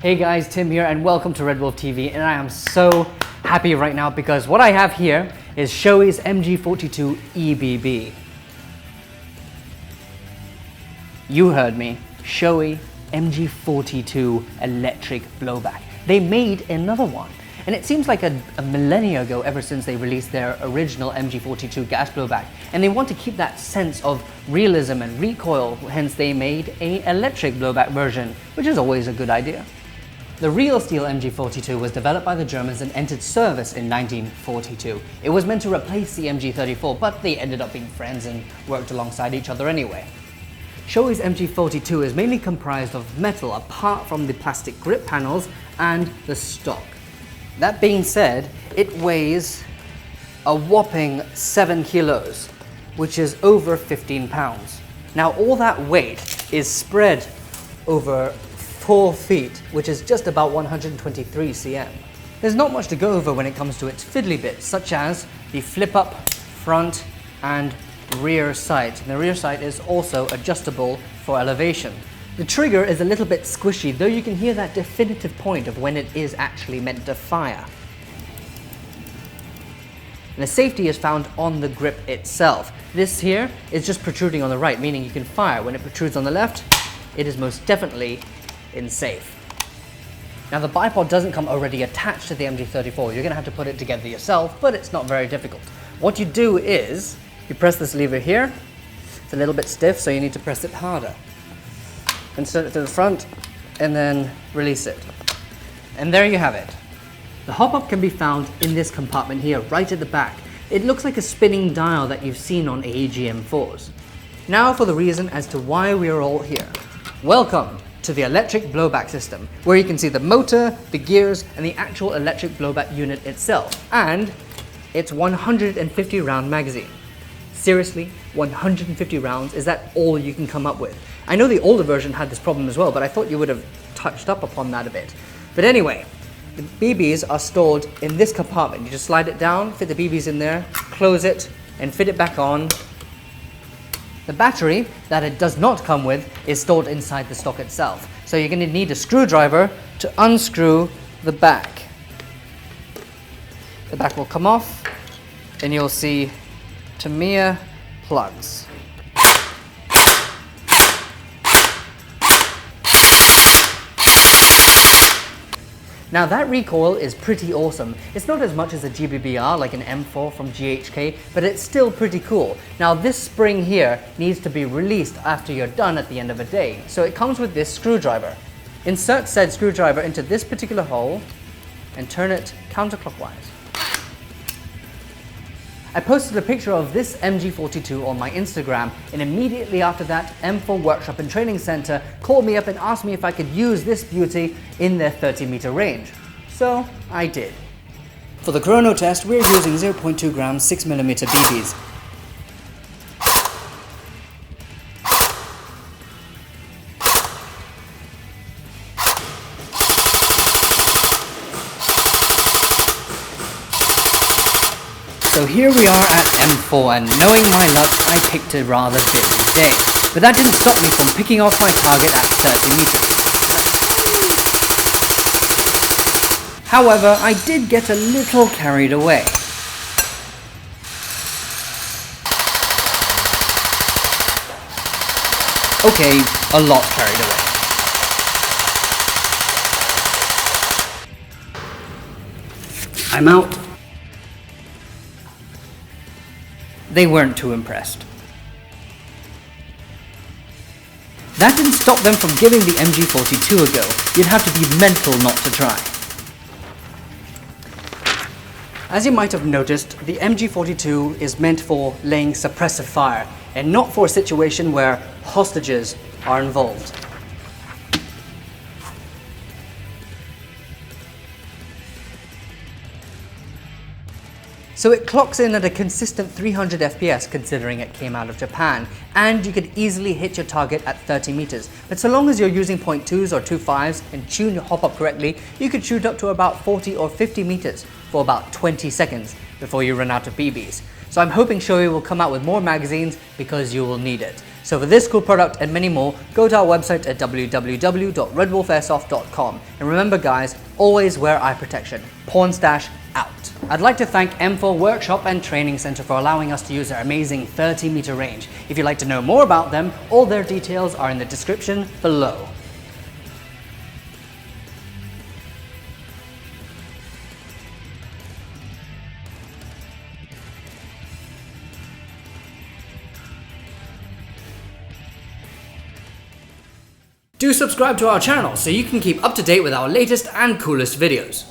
Hey guys, Tim here and welcome to RedWolf TV, and I am so happy right now because what I have here is Shoei's MG42 EBB. You heard me, Shoei MG42 electric blowback. They made another one, and it seems like a millennia ago ever since they released their original MG42 gas blowback, and they want to keep that sense of realism and recoil, hence they made an electric blowback version, which is always a good idea. The real steel MG42 was developed by the Germans and entered service in 1942. It was meant to replace the MG34, but they ended up being friends and worked alongside each other anyway. Shoei's MG42 is mainly comprised of metal apart from the plastic grip panels and the stock. That being said, it weighs a whopping 7 kilos, which is over 15 pounds. Now all that weight is spread over 4 feet, which is just about 123 cm. There's not much to go over when it comes to its fiddly bits, such as the flip-up front and rear sight. The rear sight is also adjustable for elevation. The trigger is a little bit squishy, though you can hear that definitive point of when it is actually meant to fire. And the safety is found on the grip itself. This here is just protruding on the right, meaning you can fire. When it protrudes on the left, it is most definitely in safe. Now the bipod doesn't come already attached to the MG34, you're going to have to put it together yourself, but it's not very difficult. What you do is, you press this lever here, it's a little bit stiff so you need to press it harder. Insert it to the front and then release it. And there you have it. The Hopup can be found in this compartment here, right at the back. It looks like a spinning dial that you've seen on AGM4s. Now for the reason as to why we are all here. Welcome to the electric blowback system, where you can see the motor, the gears, and the actual electric blowback unit itself, and its 150 round magazine. Seriously, 150 rounds, is that all you can come up with? I know the older version had this problem as well, but I thought you would have touched up upon that a bit. But anyway, the BBs are stored in this compartment. You just slide it down, fit the BBs in there, close it, and fit it back on. The battery that it does not come with is stored inside the stock itself. So you're going to need a screwdriver to unscrew the back. The back will come off and you'll see Tamiya plugs. Now that recoil is pretty awesome. It's not as much as a GBBR like an M4 from GHK, but it's still pretty cool. Now this spring here needs to be released after you're done at the end of a day. So it comes with this screwdriver. Insert said screwdriver into this particular hole and turn it counterclockwise. I posted a picture of this MG42 on my Instagram, and immediately after that, M4 Workshop and Training Center called me up and asked me if I could use this beauty in their 30-meter range. So I did. For the chrono test, we're using 0.2 grams 6mm BBs. So here we are at M4, and knowing my luck, I picked a rather busy day. But that didn't stop me from picking off my target at 30 meters. However, I did get a little carried away. Okay, a lot carried away. I'm out. They weren't too impressed. That didn't stop them from giving the MG42 a go. You'd have to be mental not to try. As you might have noticed, the MG42 is meant for laying suppressive fire, and not for a situation where hostages are involved. So it clocks in at a consistent 300 FPS considering it came out of Japan, and you could easily hit your target at 30 meters. But so long as you're using .2s or 2.5s and tune your hop up correctly, you could shoot up to about 40 or 50 meters for about 20 seconds before you run out of BBs. So I'm hoping Shoei will come out with more magazines because you will need it. So for this cool product and many more, go to our website at www.redwolfairsoft.com. And remember guys, always wear eye protection. Pornstash out. I'd like to thank M4 Workshop and Training Center for allowing us to use their amazing 30-meter range. If you'd like to know more about them, all their details are in the description below. Do subscribe to our channel so you can keep up to date with our latest and coolest videos.